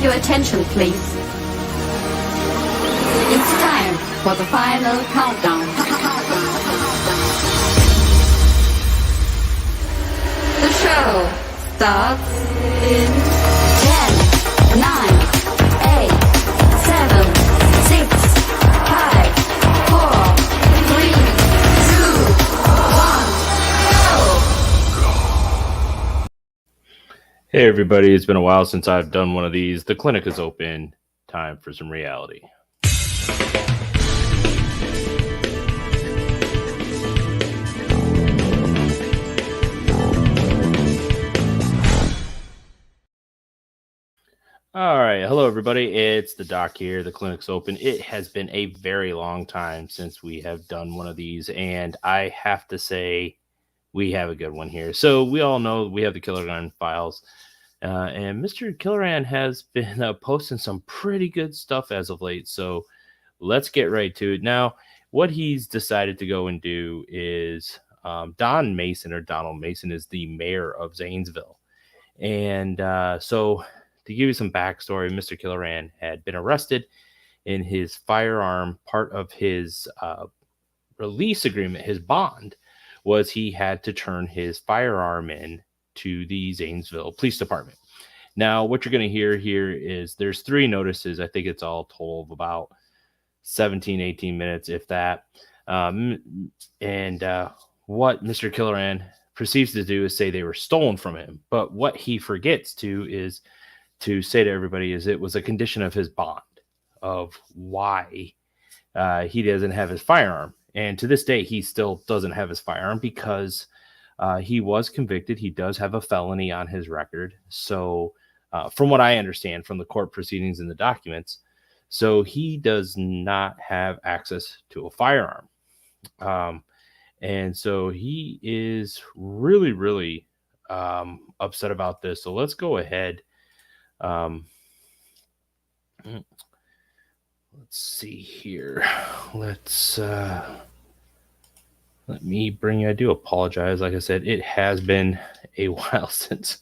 your attention, please. It's time for the final countdown. The show starts in 10, 9, 8, 7, 6, 5, 4, 3, 2, 1, go! Hey everybody, it's been a while since I've done one of these. The clinic is open. Time for some reality. All right, hello everybody. It's the doc here. The clinic's open. It has been a very long time since we have done one of these, and I have to say we have a good one here. So we all know we have the Killoran files, and Mr. Killoran has been posting some pretty good stuff as of late. So let's get right to it. Now, what he's decided to go and do is Donald Mason is the mayor of Zanesville, and so to give you some backstory, Mr. Killoran had been arrested in his firearm. Part of his release agreement, his bond, was he had to turn his firearm in to the Zanesville Police Department. Now, what you're going to hear here is there's 3 notices. I think it's all total of about 17, 18 minutes, if that. What Mr. Killoran proceeds to do is say they were stolen from him. But what he forgets is to say to everybody is it was a condition of his bond of why he doesn't have his firearm. And to this day, he still doesn't have his firearm because he was convicted. He does have a felony on his record. So from what I understand from the court proceedings and the documents, so he does not have access to a firearm. And so he is really, really upset about this. So let's go ahead. Let's see here. Let me bring you. I do apologize. Like I said, it has been a while since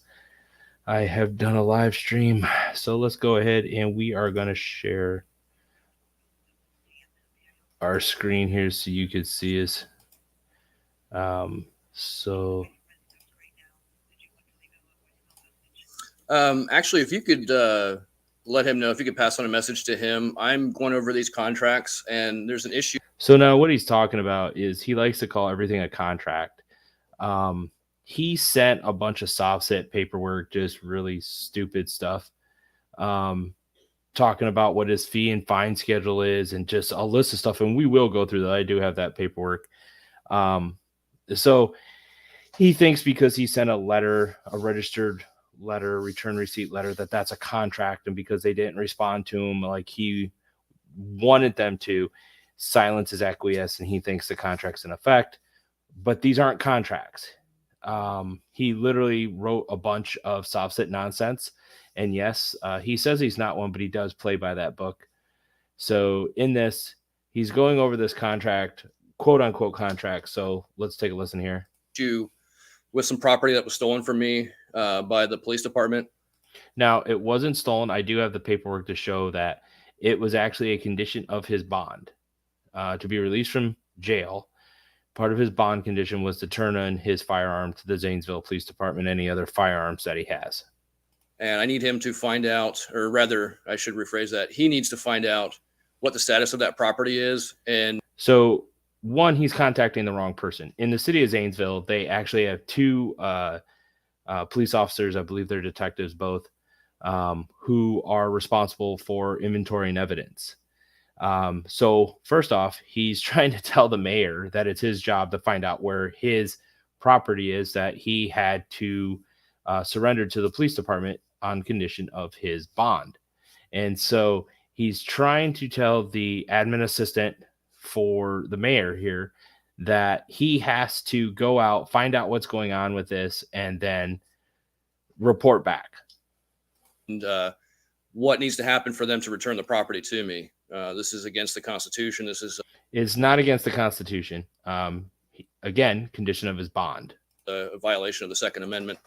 I have done a live stream. So let's go ahead and we are going to share our screen here so you could see us. Actually, if you could let him know, if you could pass on a message to him, I'm going over these contracts and there's an issue. So now what he's talking about is he likes to call everything a contract. He sent a bunch of soft set paperwork, just really stupid stuff, talking about what his fee and fine schedule is and just a list of stuff. And we will go through that. I do have that paperwork. So he thinks because he sent a letter, a registered letter, return receipt letter, that's a contract. And because they didn't respond to him like he wanted them to, silence his acquiesce, and he thinks the contract's in effect. But these aren't contracts. He literally wrote a bunch of soft set nonsense. And yes, he says he's not one, but he does play by that book. So in this, he's going over this contract, quote unquote contract. So let's take a listen here. With some property that was stolen from me by the police department. Now, it wasn't stolen. I do have the paperwork to show that it was actually a condition of his bond to be released from jail. Part of his bond condition was to turn in his firearm to the Zanesville Police Department, any other firearms that he has. And I need him to find out, or rather, I should rephrase that. He needs to find out what the status of that property is. And so, one, he's contacting the wrong person. In the city of Zanesville, they actually have 2 police officers, I believe they're detectives both, who are responsible for inventorying evidence. So first off, he's trying to tell the mayor that it's his job to find out where his property is that he had to surrender to the police department on condition of his bond. And so he's trying to tell the admin assistant for the mayor here that he has to go out, find out what's going on with this, and then report back. And what needs to happen for them to return the property to me. This is against the Constitution. It's not against the Constitution. Again, condition of his bond. A violation of the Second Amendment.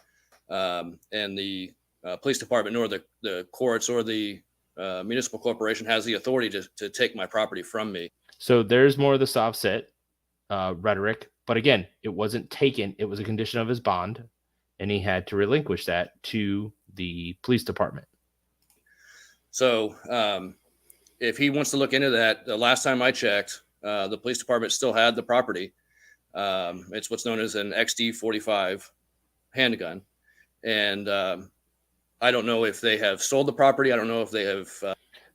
And the police department nor the courts or the municipal corporation has the authority to take my property from me. So there's more of the soft set rhetoric, but again, it wasn't taken. It was a condition of his bond, and he had to relinquish that to the police department. So if he wants to look into that, the last time I checked, the police department still had the property. It's what's known as an XD-45 handgun. And I don't know if they have sold the property. I don't know if they have.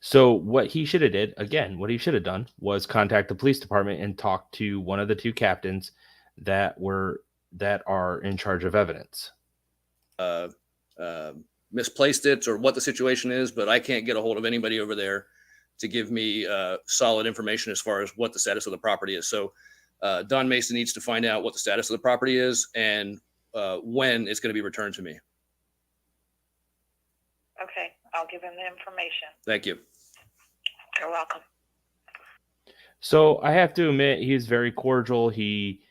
So what he should have done was contact the police department and talk to one of the two captains that are in charge of evidence. Misplaced it or what the situation is, but I can't get a hold of anybody over there to give me solid information as far as what the status of the property is. So Don Mason needs to find out what the status of the property is and when it's going to be returned to me. Okay, I'll give him the information. Thank you. You're welcome. So I have to admit, he's very cordial. He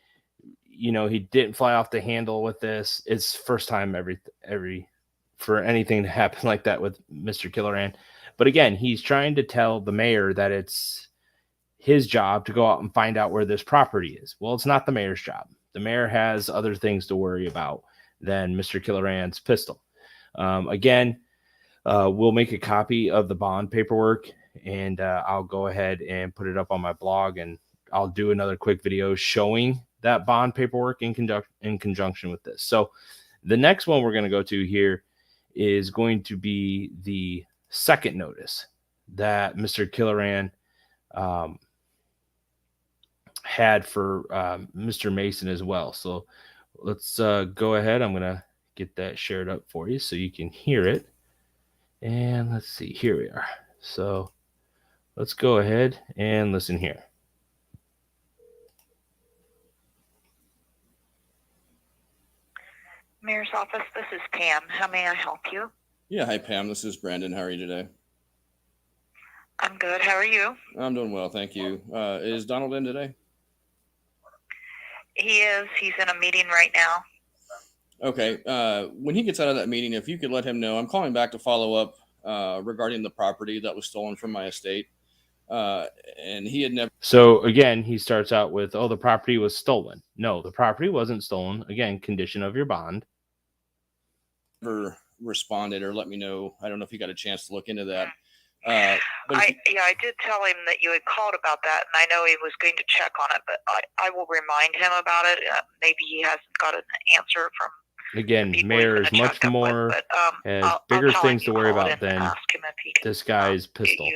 didn't fly off the handle with this. It's first time for anything to happen like that with Mr. Killoran. But again, he's trying to tell the mayor that it's his job to go out and find out where this property is. Well, it's not the mayor's job. The mayor has other things to worry about than Mr. Killoran's pistol. Again, we'll make a copy of the bond paperwork, and I'll go ahead and put it up on my blog, and I'll do another quick video showing that bond paperwork in conjunction with this. So the next one we're going to go to here is going to be the second notice that Mr. Killoran had for Mr. Mason as well. So let's go ahead. I'm going to get that shared up for you so you can hear it. And let's see, here we are. So let's go ahead and listen here. Mayor's office, this is Pam. How may I help you? Yeah. Hi, Pam. This is Brandon. How are you today? I'm good. How are you? I'm doing well. Thank you. Is Donald in today? He is. He's in a meeting right now. Okay. When he gets out of that meeting, if you could let him know, I'm calling back to follow up regarding the property that was stolen from my estate. And he had never. So again, he starts out with, "Oh, the property was stolen." No, the property wasn't stolen. Again, condition of your bond. Never responded or let me know. I don't know if he got a chance to look into that. But I did tell him that you had called about that, and I know he was going to check on it, but I will remind him about it. Maybe he hasn't got an answer from. Again, mayor is much more, has bigger things to worry about than this guy's pistol.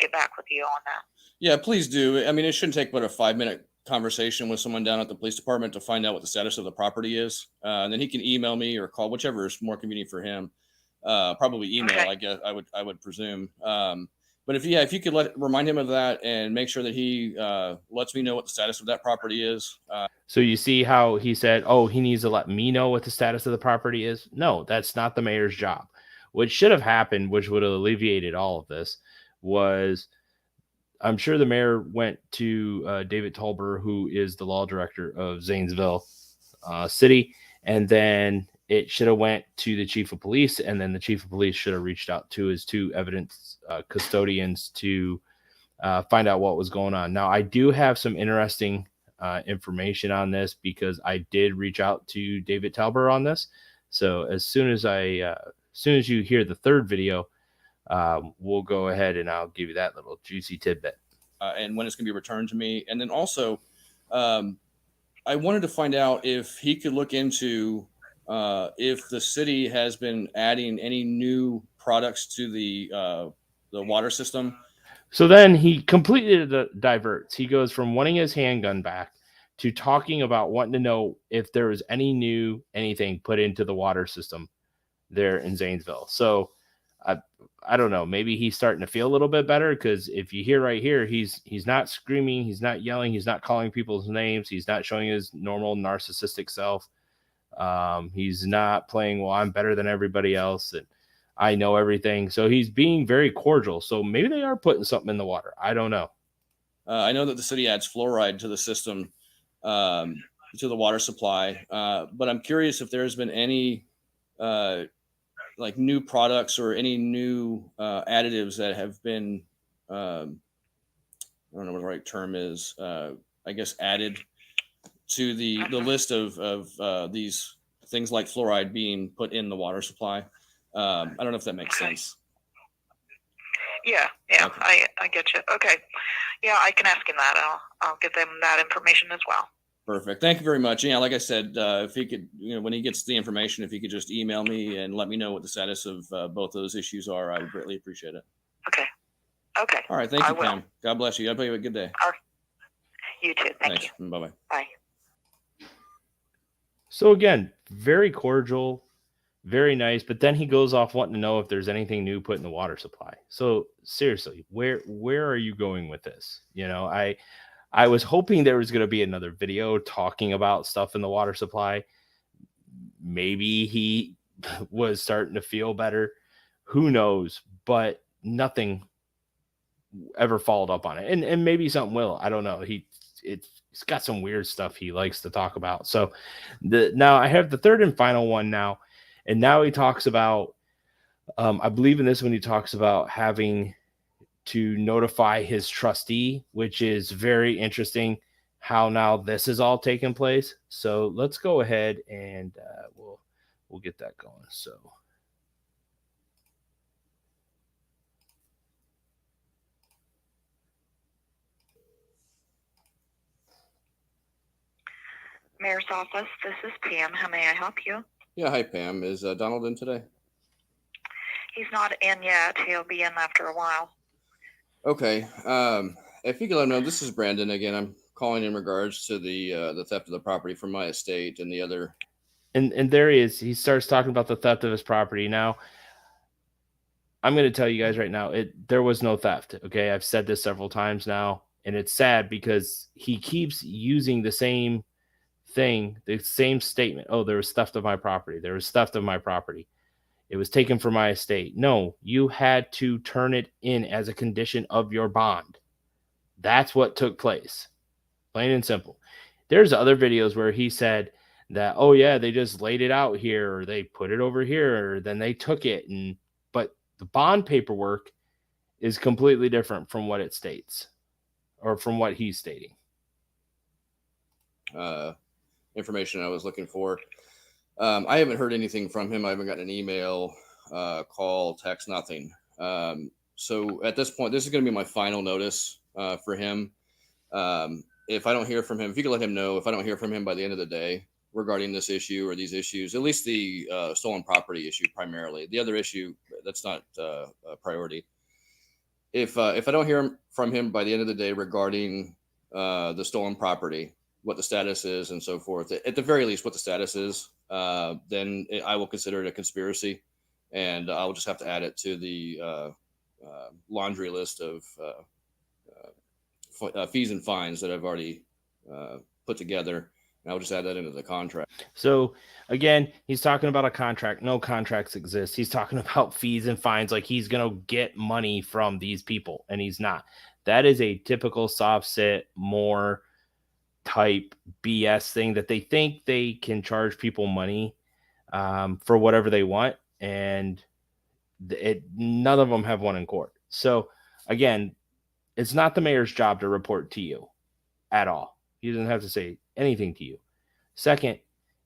Get back with you on that. Yeah, please do. I mean, it shouldn't take but a 5-minute conversation with someone down at the police department to find out what the status of the property is. And then he can email me or call, whichever is more convenient for him. Probably email, okay. I guess I would presume. But if you could remind him of that and make sure that he lets me know what the status of that property is. So you see how he said, "Oh, he needs to let me know what the status of the property is." No, that's not the mayor's job. What should have happened, which would have alleviated all of this, was I'm sure the mayor went to David Tolber, who is the law director of Zanesville City, and then it should have went to the chief of police, and then the chief of police should have reached out to his two evidence custodians to find out what was going on. Now, I do have some interesting information on this because I did reach out to David Tolber on this. So as soon as you hear the third video, we'll go ahead and I'll give you that little juicy tidbit. And when it's going to be returned to me. And then also, I wanted to find out if he could look into if the city has been adding any new products to the water system. So then he completely diverts. He goes from wanting his handgun back to talking about wanting to know if there was anything put into the water system there in Zanesville. So I don't know. Maybe he's starting to feel a little bit better, because if you hear right here, he's not screaming, he's not yelling, he's not calling people's names, he's not showing his normal narcissistic self. He's not playing, "Well, I'm better than everybody else and I know everything." So he's being very cordial. So maybe they are putting something in the water. I don't know. I know that the city adds fluoride to the system, to the water supply. But I'm curious if there's been any like new products or any new additives that have been, I don't know what the right term is, I guess added to the list of these things like fluoride being put in the water supply. I don't know if that makes sense. Yeah, okay. I get you. Okay, yeah, I can ask him that. I'll give them that information as well. Perfect. Thank you very much. Yeah, like I said, if he could, when he gets the information, if he could just email me and let me know what the status of both those issues are, I would greatly appreciate it. Okay. Okay. All right. Thank you, Pam. God bless you. I hope you have a good day. You too. Thank you. Bye-bye. Bye. So again, very cordial, very nice, but then he goes off wanting to know if there's anything new put in the water supply. So seriously, where are you going with this? I was hoping there was going to be another video talking about stuff in the water supply. Maybe he was starting to feel better. Who knows? But nothing ever followed up on it. And maybe something will. I don't know. It's got some weird stuff he likes to talk about. So now I have the third and final one now. And now he talks about, I believe in this when he talks about having to notify his trustee, which is very interesting how now this is all taking place. So let's go ahead and we'll get that going. So Mayor's office, this is Pam. How may I help you? Yeah, hi, Pam. Is Donald in today? He's not in yet. He'll be in after a while. Okay. If you could let him know, this is Brandon again. I'm calling in regards to the theft of the property from my estate and the other. And there he is. He starts talking about the theft of his property. Now, I'm going to tell you guys right now, there was no theft. Okay, I've said this several times now, and it's sad because he keeps using the same thing, the same statement. Oh, there was theft of my property. There was theft of my property. It was taken from my estate. No, you had to turn it in as a condition of your bond. That's what took place. Plain and simple. There's other videos where he said that, oh yeah, they just laid it out here, or they put it over here, or then they took it. But the bond paperwork is completely different from what it states, or from what he's stating. Information I was looking for. I haven't heard anything from him. I haven't gotten an email, call, text, nothing. So at this point, this is going to be my final notice for him. If I don't hear from him, if you could let him know, if I don't hear from him by the end of the day regarding this issue or these issues, at least the stolen property issue primarily. The other issue, that's not a priority. If I don't hear from him by the end of the day regarding the stolen property, what the status is and so forth, at the very least, what the status is, then I will consider it a conspiracy, and I'll just have to add it to the laundry list of fees and fines that I've already put together. And I'll just add that into the contract. So again, he's talking about a contract. No contracts exist. He's talking about fees and fines like he's going to get money from these people, and he's not. That is a typical soft sit, more type BS thing that they think they can charge people money for whatever they want, and none of them have won in court. So again, it's not the mayor's job to report to you at all. He doesn't have to say anything to you. Second,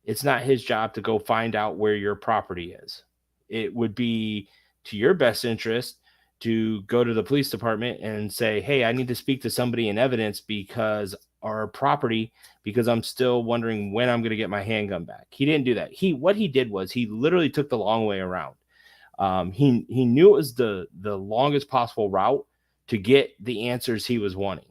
it's not his job to go find out where your property is. It would be to your best interest to go to the police department and say, hey, I need to speak to somebody in evidence because our property, because I'm still wondering when I'm going to get my handgun back. He didn't do that. What he did was he literally took the long way around. He knew it was the longest possible route to get the answers he was wanting.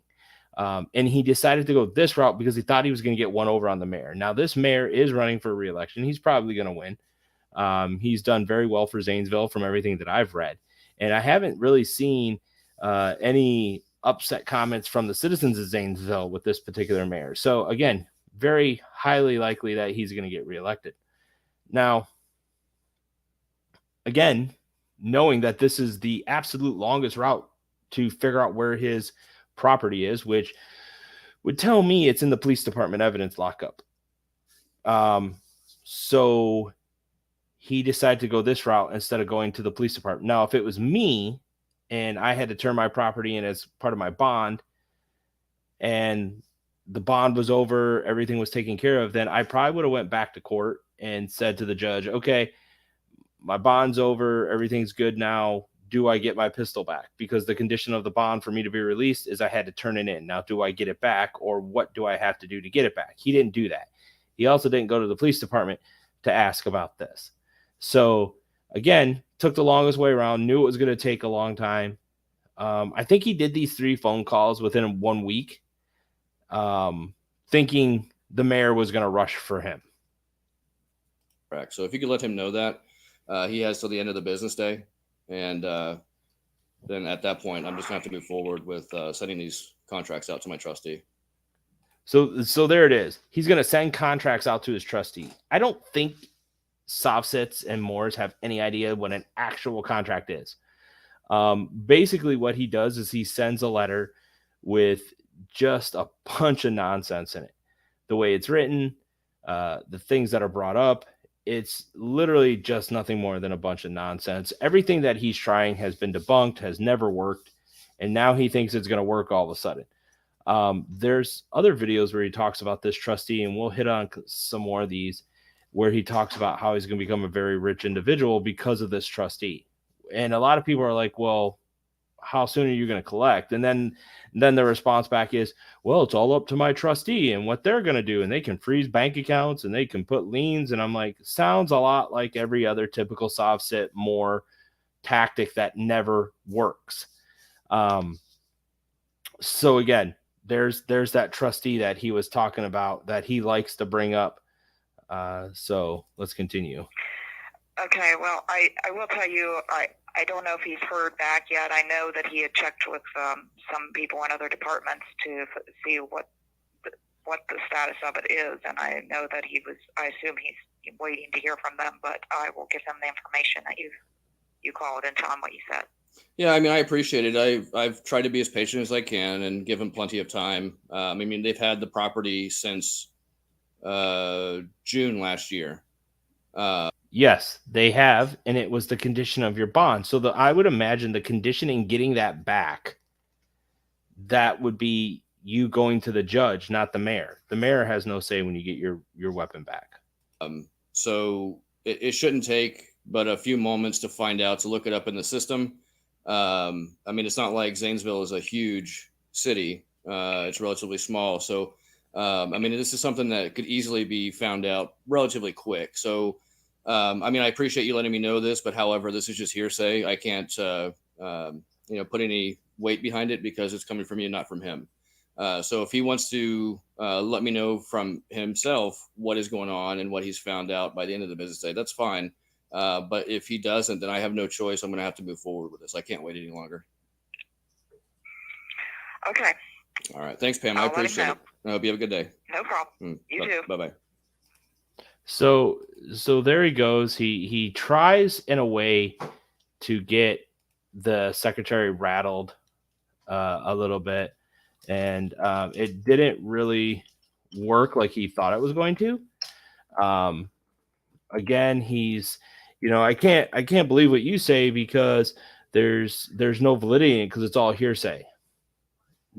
And he decided to go this route because he thought he was going to get one over on the mayor. Now, this mayor is running for re-election. He's probably going to win. He's done very well for Zanesville from everything that I've read. And I haven't really seen any upset comments from the citizens of Zanesville with this particular mayor. So again, very highly likely that he's going to get reelected. Now, again, knowing that this is the absolute longest route to figure out where his property is, which would tell me it's in the police department evidence lockup. So he decided to go this route instead of going to the police department. Now, if it was me and I had to turn my property in as part of my bond and the bond was over, everything was taken care of, then I probably would have went back to court and said to the judge, okay, my bond's over, everything's good now. Do I get my pistol back? Because the condition of the bond for me to be released is I had to turn it in. Now, do I get it back, or what do I have to do to get it back? He didn't do that. He also didn't go to the police department to ask about this. So again, took the longest way around, knew it was going to take a long time. I think he did these 3 phone calls within 1 week, thinking the mayor was going to rush for him. Correct. So if you could let him know that, he has till the end of the business day. And then at that point, I'm just going to have to move forward with sending these contracts out to my trustee. So there it is. He's going to send contracts out to his trustee. I don't think Sofsits and Moores have any idea what an actual contract is. Basically, what he does is he sends a letter with just a bunch of nonsense in it. The way it's written, the things that are brought up, it's literally just nothing more than a bunch of nonsense. Everything that he's trying has been debunked, has never worked, and now he thinks it's going to work all of a sudden. There's other videos where he talks about this trustee, and we'll hit on some more of these, where he talks about how he's going to become a very rich individual because of this trustee. And a lot of people are like, well, how soon are you going to collect? And then the response back is, well, it's all up to my trustee and what they're going to do. And they can freeze bank accounts and they can put liens. And I'm like, sounds a lot like every other typical Sofsit Moore tactic that never works. So again, there's that trustee that he was talking about that he likes to bring up. So let's continue. Okay, well, I will tell you, I don't know if he's heard back yet. I know that he had checked with some people in other departments to see what the status of it is, and I know that I assume he's waiting to hear from them, but I will give him the information that you called and tell him what you said. Yeah, I mean, I appreciate it. I've tried to be as patient as I can and give him plenty of time. I mean, they've had the property since June last year. Yes, they have, and it was the condition of your bond. So I would imagine the condition in getting that back, that would be you going to the judge, not the mayor. The mayor has no say when you get your weapon back. So it shouldn't take but a few moments to find out, to look it up in the system. I mean, it's not like Zanesville is a huge city. It's relatively small. So, I mean, this is something that could easily be found out relatively quick. So, I mean, I appreciate you letting me know this, but however, this is just hearsay. I can't, put any weight behind it because it's coming from you, not from him. So if he wants to let me know from himself what is going on and what he's found out by the end of the business day, that's fine. But if he doesn't, then I have no choice. I'm going to have to move forward with this. I can't wait any longer. Okay. All right. Thanks, Pam. I appreciate it. I hope you have a good day. No problem. You too. Bye-bye. So there he goes. He tries in a way to get the secretary rattled a little bit, and it didn't really work like he thought it was going to. Again, he's, I can't believe what you say because there's no validity in it because it's all hearsay.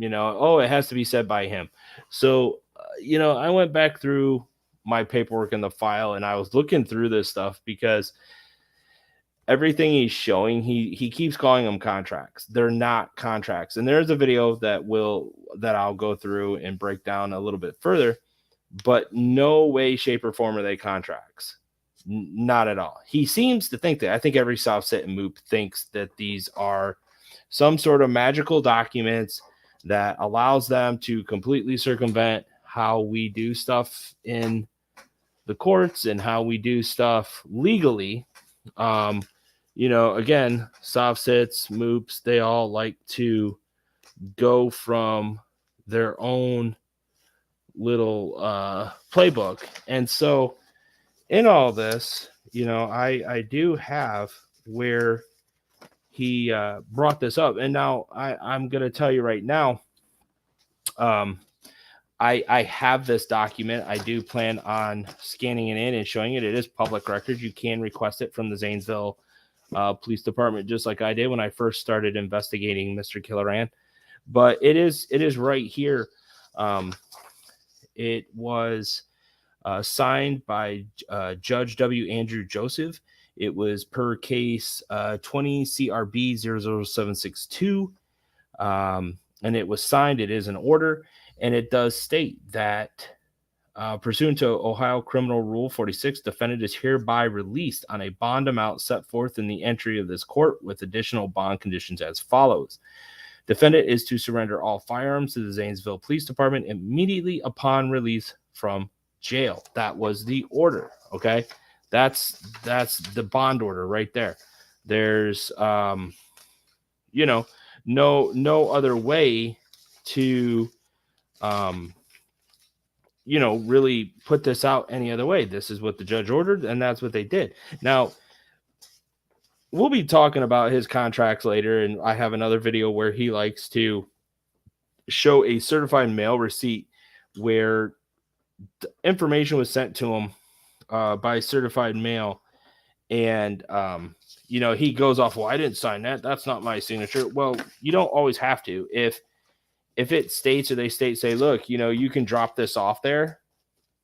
It has to be said by him. So, I went back through my paperwork in the file and I was looking through this stuff because everything he's showing, he keeps calling them contracts. They're not contracts. And there's a video that I'll go through and break down a little bit further, but no way, shape, or form are they contracts. Not at all. He seems to think that. I think every Sofsit and Moop thinks that these are some sort of magical documents that allows them to completely circumvent how we do stuff in the courts and how we do stuff legally. Again, Sofsits, Moops, they all like to go from their own little playbook. And so in all this, I do have where he brought this up. And now I'm going to tell you right now, I have this document. I do plan on scanning it in and showing it. It is public record. You can request it from the Zanesville Police Department, just like I did when I first started investigating Mr. Killoran. But it is right here. It was signed by Judge W. Andrew Joseph. It was per case 20 CRB 00762. And it was signed. It is an order. And it does state that pursuant to Ohio Criminal Rule 46, defendant is hereby released on a bond amount set forth in the entry of this court with additional bond conditions as follows. Defendant is to surrender all firearms to the Zanesville Police Department immediately upon release from jail. That was the order. Okay. That's the bond order right there. There's, no other way to, really put this out any other way. This is what the judge ordered, and that's what they did. Now, we'll be talking about his contracts later, and I have another video where he likes to show a certified mail receipt where the information was sent to him by certified mail, and he goes off, well, I didn't sign that. That's not my signature. Well, you don't always have to. If it states, or they say, look, you can drop this off there,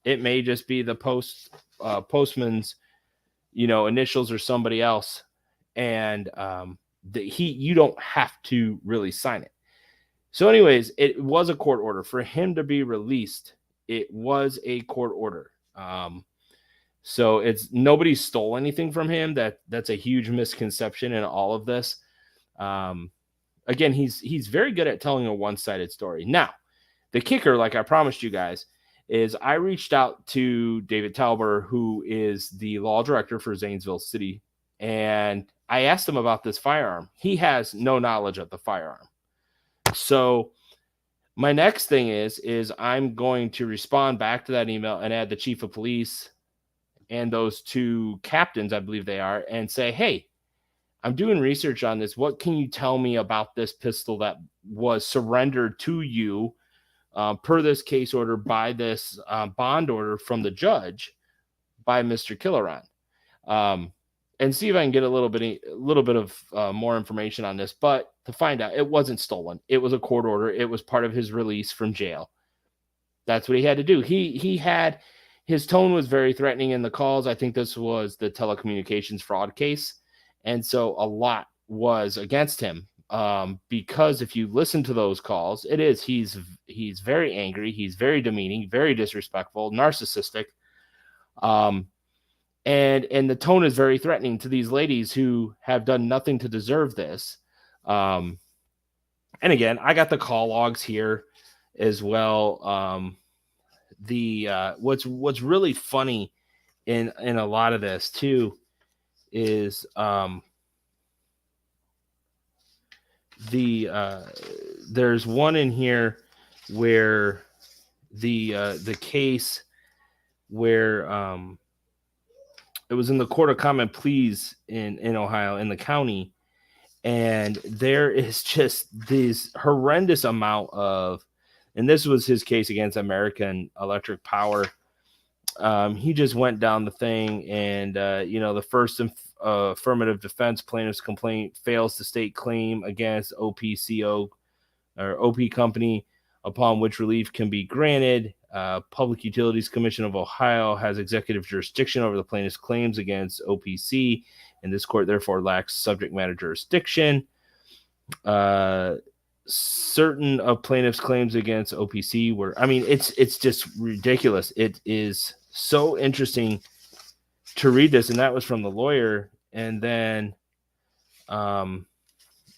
it may just be the postman's, initials or somebody else. And you don't have to really sign it. So anyways, it was a court order for him to be released. It was a court order. So it's nobody stole anything from him. That's a huge misconception in all of this. Again, he's very good at telling a one-sided story. Now, the kicker, like I promised you guys, is I reached out to David Talber, who is the law director for Zanesville City, and I asked him about this firearm. He has no knowledge of the firearm. So my next thing is I'm going to respond back to that email and add the chief of police and those two captains, I believe they are, and say, hey, I'm doing research on this. What can you tell me about this pistol that was surrendered to you per this case order by this bond order from the judge by Mr. Killoran? And see if I can get a little bit of more information on this. But to find out, it wasn't stolen. It was a court order. It was part of his release from jail. That's what he had to do. He had, his tone was very threatening in the calls. I think this was the telecommunications fraud case. And so a lot was against him because if you listen to those calls, he's very angry. He's very demeaning, very disrespectful, narcissistic. And the tone is very threatening to these ladies who have done nothing to deserve this. And again, I got the call logs here as well. What's really funny in a lot of this too is there's one in here where the case where it was in the court of common pleas in Ohio, in the county, and there is just this horrendous amount of, and this was his case against American Electric Power. He just went down the thing, and the first affirmative defense plaintiff's complaint fails to state claim against OPCO or OP company upon which relief can be granted. Public Utilities Commission of Ohio has executive jurisdiction over the plaintiff's claims against OPC, and this court therefore lacks subject matter jurisdiction. Certain of plaintiff's claims against OPC were, it's just ridiculous. It is so interesting to read this, and that was from the lawyer. And then,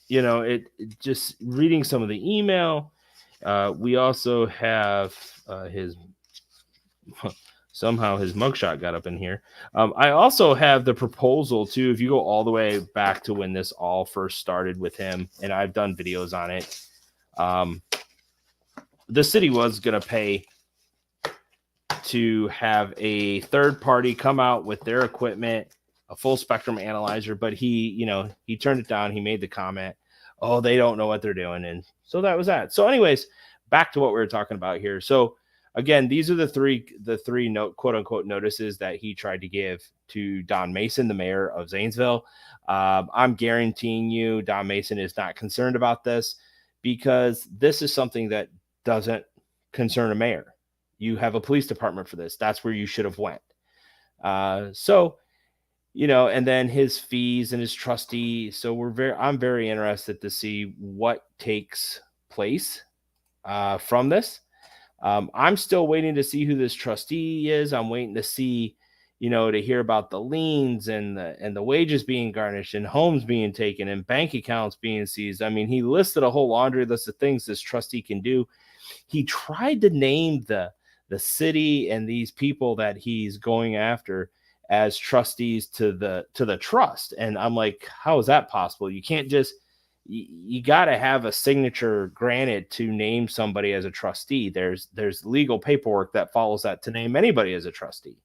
it just reading some of the email. We also have somehow his mugshot got up in here. I also have the proposal too. If you go all the way back to when this all first started with him, and I've done videos on it, the city was going to pay to have a third party come out with their equipment, a full spectrum analyzer, but he turned it down. He made the comment, oh, they don't know what they're doing. And so that was that. So anyways, back to what we were talking about here. So again, these are the three note quote unquote notices that he tried to give to Don Mason, the mayor of Zanesville. I'm guaranteeing you Don Mason is not concerned about this, because this is something that doesn't concern a mayor. You have a police department for this. That's where you should have went. So, you know, and then his fees and his trustee. So I'm very interested to see what takes place from this. I'm still waiting to see who this trustee is. I'm waiting to see, you know, to hear about the liens and the wages being garnished and homes being taken and bank accounts being seized. I mean, he listed a whole laundry list of things this trustee can do. He tried to name the city and these people that he's going after as trustees to the trust. And I'm like, how is that possible? You can't just, you got to have a signature granted to name somebody as a trustee. There's legal paperwork that follows that to name anybody as a trustee.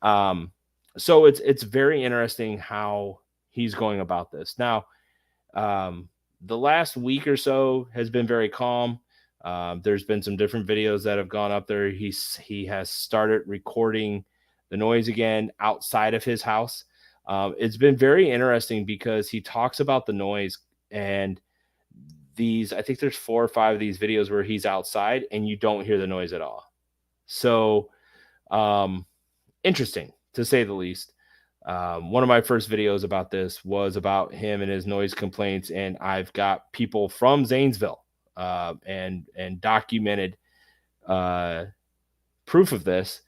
So it's very interesting how he's going about this. Now, the last week or so has been very calm. There's been some different videos that have gone up there. He has started recording the noise again outside of his house. It's been very interesting because he talks about the noise, and I think there's 4 or 5 of these videos where he's outside and you don't hear the noise at all. So, interesting to say the least. One of my first videos about this was about him and his noise complaints, and I've got people from Zanesville and documented proof of this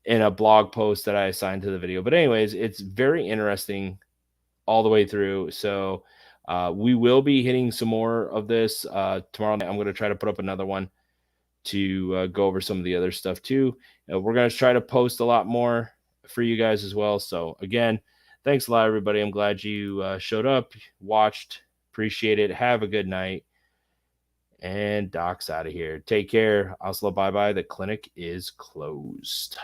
in a blog post that I assigned to the video. But anyways, it's very interesting all the way through. So we will be hitting some more of this tomorrow night. I'm going to try to put up another one to go over some of the other stuff too. We're going to try to post a lot more for you guys as well. So again, thanks a lot, everybody. I'm glad you showed up, watched, appreciate it. Have a good night. And Doc's out of here. Take care. Oslo, bye-bye. The clinic is closed.